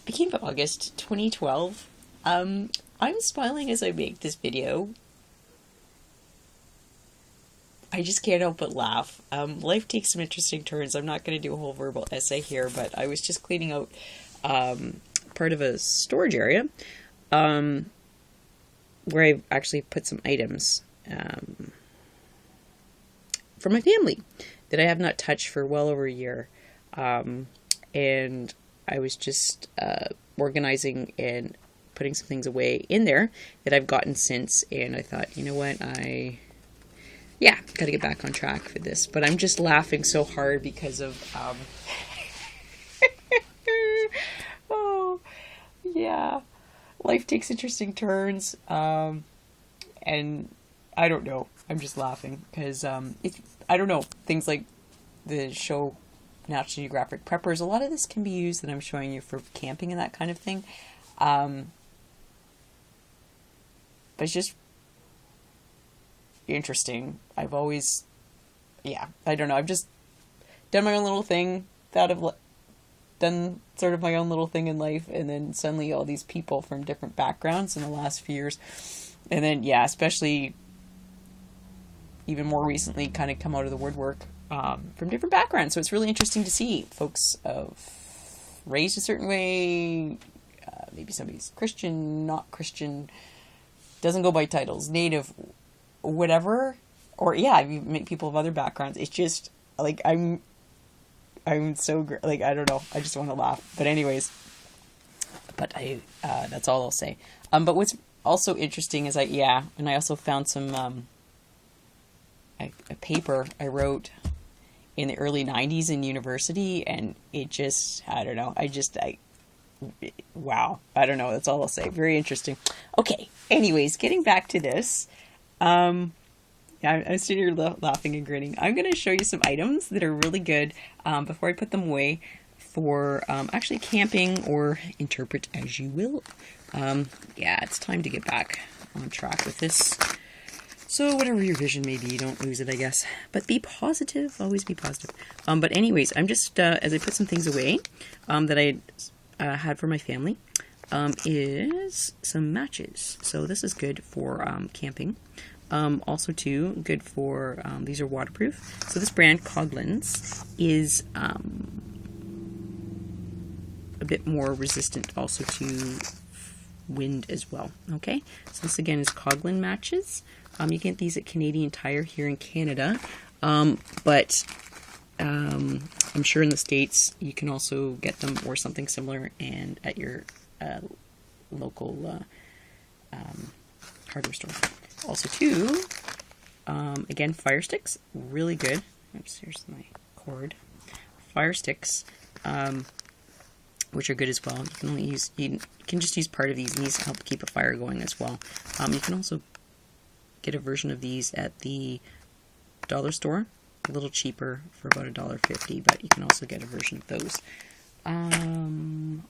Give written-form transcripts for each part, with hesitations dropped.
Became August 2012. I'm smiling as I make this video. I just can't help but laugh. Life takes some interesting turns. I'm not going to do a whole verbal essay here, but I was just cleaning out part of a storage area where I actually put some items for my family that I have not touched for well over a year. And I was just organizing and putting some things away in there that I've gotten since, and I thought, you know what, got to get back on track for this. But I'm just laughing so hard because of, oh, yeah, life takes interesting turns, and I don't know, I'm just laughing because, I don't know, things like the show National Geographic Preppers, a lot of this can be used that I'm showing you for camping and that kind of thing. But it's just interesting. I've always, I don't know, I've just done my own little thing, done sort of my own little thing in life, and then suddenly all these people from different backgrounds in the last few years, and then, especially even more recently, kind of come out of the woodwork from different backgrounds. So it's really interesting to see folks raised a certain way. Maybe somebody's Christian, not Christian, doesn't go by titles, Native, whatever. Or you meet people of other backgrounds. It's just like I'm so like, I don't know. I just want to laugh. But anyways, that's all I'll say. But what's also interesting is and I also found some a paper I wrote in the early 90s in university, and it just, I don't know, wow, I don't know, that's all I'll say. Very interesting. Okay, anyways, getting back to this, I'm sitting here laughing and grinning. I'm going to show you some items that are really good before I put them away for actually camping, or interpret as you will. It's time to get back on track with this. So whatever your vision may be, don't lose it, I guess. But be positive. Always be positive. But anyways, I'm just, as I put some things away that I had for my family, is some matches. So this is good for camping. Also, too, good for, these are waterproof. So this brand, Coghlan's, is a bit more resistant also to wind as well. Okay, so this again is Coghlan matches. You get these at Canadian Tire here in Canada, but I'm sure in the States you can also get them or something similar, and at your local hardware store. Also, too, again, fire sticks, really good. Oops, here's my cord. Fire sticks, which are good as well. You can just use part of these, and these help keep a fire going as well. You can also get a version of these at the dollar store, a little cheaper for about $1.50, but you can also get a version of those.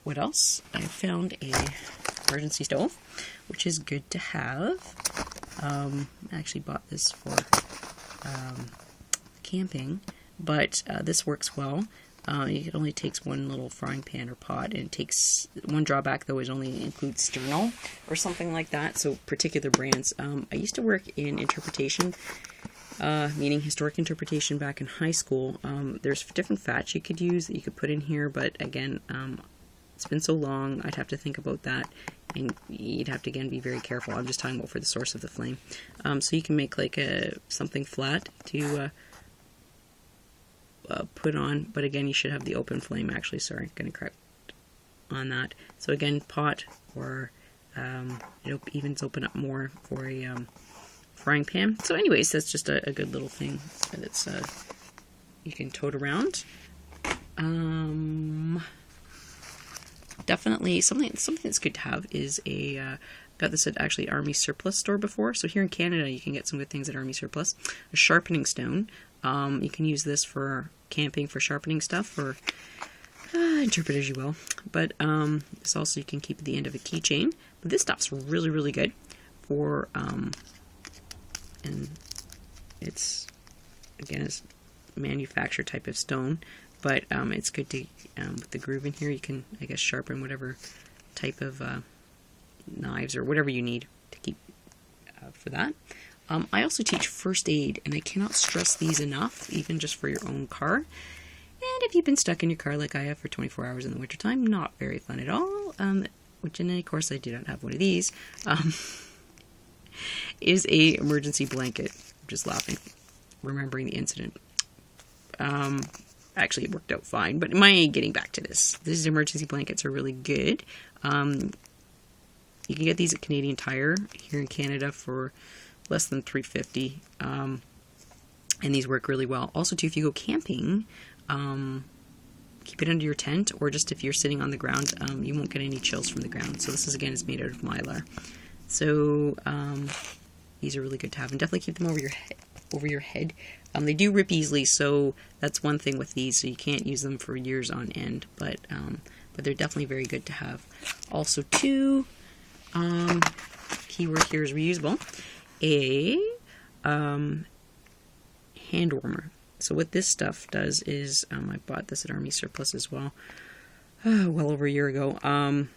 What else? I found a emergency stove, which is good to have. I actually bought this for camping, but this works well. It only takes one little frying pan or pot, and it takes one drawback though, it only includes sterno or something like that. So particular brands. I used to work in interpretation, meaning historic interpretation, back in high school. There's different fats you could use that you could put in here, but again, it's been so long, I'd have to think about that, and you'd have to again be very careful. I'm just talking about for the source of the flame. So you can make like something flat to put on, but again, you should have the open flame. Actually, sorry, going to correct on that. So again, pot, or it evens open up more for a frying pan. So anyways, that's just a good little thing that's you can tote around. Definitely something that's good to have is got this at actually Army Surplus store before. So here in Canada, you can get some good things at Army Surplus. A sharpening stone. You can use this for camping, for sharpening stuff, or interpret as you will. But this also you can keep at the end of a keychain. But this stuff's really, really good for, and it's, again, it's manufactured type of stone. but it's good to, with the groove in here, you can, I guess, sharpen whatever type of knives or whatever you need to keep for that. I also teach first aid, and I cannot stress these enough, even just for your own car. And if you've been stuck in your car like I have for 24 hours in the wintertime, not very fun at all, which in any course I do not have one of these, is a emergency blanket. I'm just laughing, remembering the incident. Actually, it worked out fine, but getting back to this, these emergency blankets are really good. You can get these at Canadian Tire here in Canada for less than $3.50, and these work really well. Also, too, if you go camping, keep it under your tent, or just if you're sitting on the ground, you won't get any chills from the ground. So this is, again, is made out of mylar. So these are really good to have, and definitely keep them over your head. They do rip easily, so that's one thing with these. So you can't use them for years on end, but they're definitely very good to have. Also, too, keyword here is reusable. A hand warmer. So what this stuff does is, I bought this at Army Surplus as well, well over a year ago,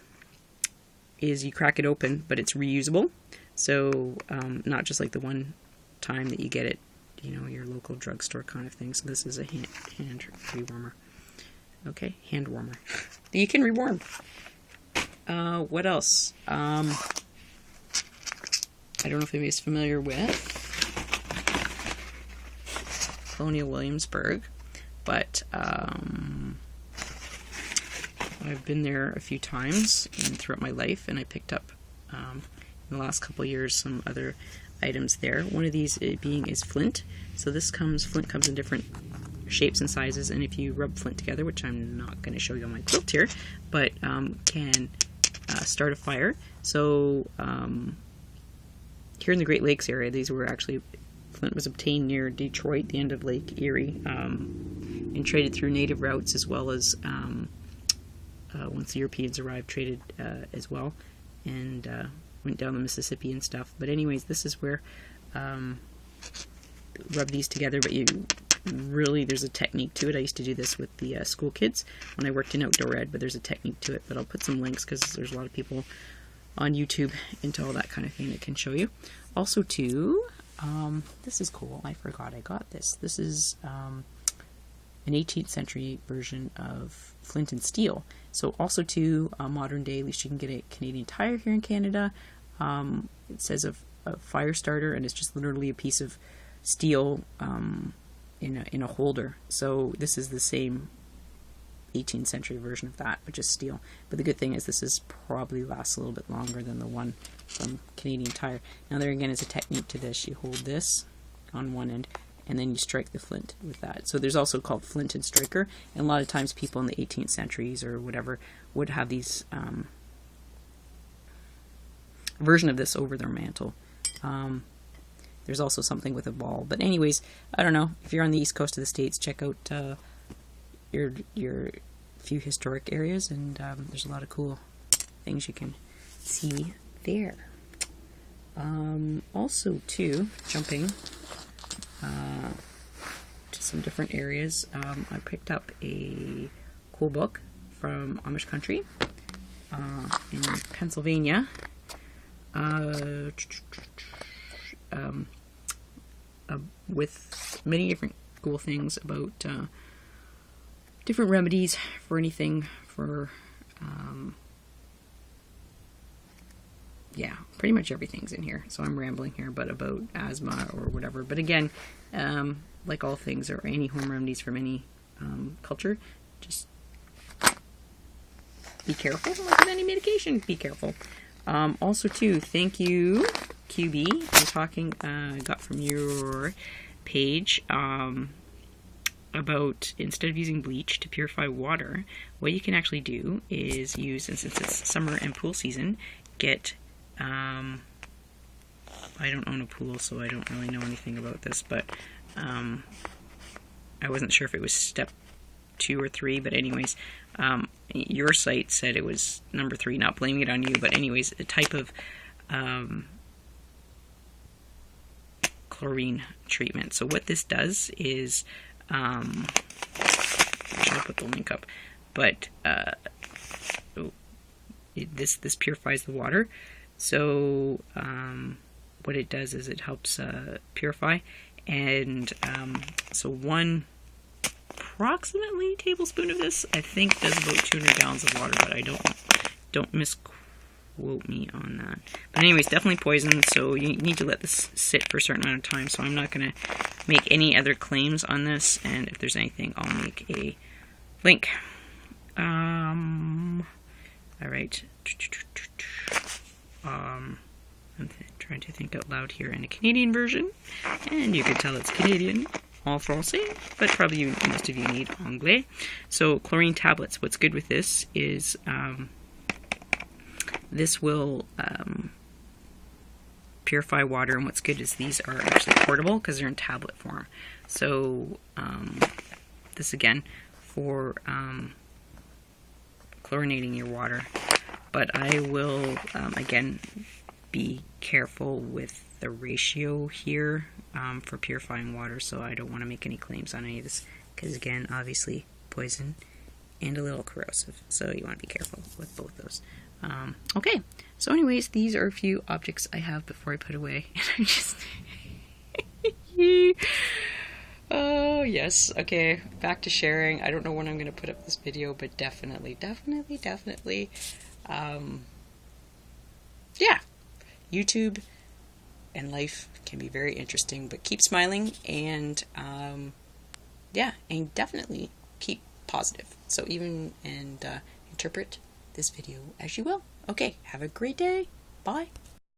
is you crack it open, but it's reusable. So not just like the one time that you get it, your local drugstore kind of thing. So this is a hand rewarmer. Okay, hand warmer. You can rewarm. What else? I don't know if anybody's familiar with Colonial Williamsburg, but I've been there a few times throughout my life, and I picked up in the last couple of years some other items there. One of these is flint. So flint comes in different shapes and sizes, and if you rub flint together, which I'm not going to show you on my quilt here, but can start a fire. So here in the Great Lakes area, flint was obtained near Detroit, the end of Lake Erie, and traded through native routes, as well as once the Europeans arrived, traded as well, and went down the Mississippi and stuff. But anyways, this is where rub these together, but there's a technique to it. I used to do this with the school kids when I worked in outdoor ed, but there's a technique to it. But I'll put some links, because there's a lot of people on YouTube into all that kind of thing that can show you. Also, too, this is cool. I forgot I got this. This is an 18th century version of flint and steel. So also, too, modern day, at least you can get a Canadian Tire here in Canada. It says a fire starter, and it's just literally a piece of steel in a holder. So this is the same 18th century version of that, but just steel. But the good thing is this probably lasts a little bit longer than the one from Canadian Tire. Now there again is a technique to this. You hold this on one end, and then you strike the flint with that. So there's also called flint and striker, and a lot of times people in the 18th centuries or whatever would have these version of this over their mantle. There's also something with a ball. But anyways, I don't know. If you're on the east coast of the States, check out your few historic areas, and there's a lot of cool things you can see there. Also, too, jumping to some different areas, I picked up a cool book from Amish country in Pennsylvania. With many different cool things about different remedies for anything, for pretty much everything's in here. So I'm rambling here, but about asthma or whatever. But again, like all things or any home remedies from any culture, just be careful. Like with any medication, be careful. Also, too, thank you, QB. I got from your page about, instead of using bleach to purify water, what you can actually do is use, and since it's summer and pool season, get, I don't own a pool, so I don't really know anything about this, but I wasn't sure if it was step 2 or 3, but anyways, your site said it was number 3, not blaming it on you, but anyways, a type of chlorine treatment. So what this does is I should have put the link up. But this purifies the water. So what it does is it helps purify. And so one approximately tablespoon of this, I think, does about 200 gallons of water, but I don't misquote me on that. But anyways, definitely poison, so you need to let this sit for a certain amount of time, so I'm not going to make any other claims on this, and if there's anything, I'll make a link. Alright. I'm trying to think out loud here in a Canadian version, and you can tell it's Canadian, en français, but probably most of you need anglais. So chlorine tablets, what's good with this is this will purify water, and what's good is these are actually portable because they're in tablet form. So this again for chlorinating your water, but I will again be careful with the ratio here for purifying water, so I don't want to make any claims on any of this because again, obviously poison and a little corrosive, so you want to be careful with both those. Okay, so anyways, these are a few objects I have before I put away. I just oh yes, okay, back to sharing. I don't know when I'm going to put up this video, but definitely yeah, YouTube and life can be very interesting, but keep smiling and yeah, and definitely keep positive. So even interpret this video as you will. Okay, have a great day. Bye.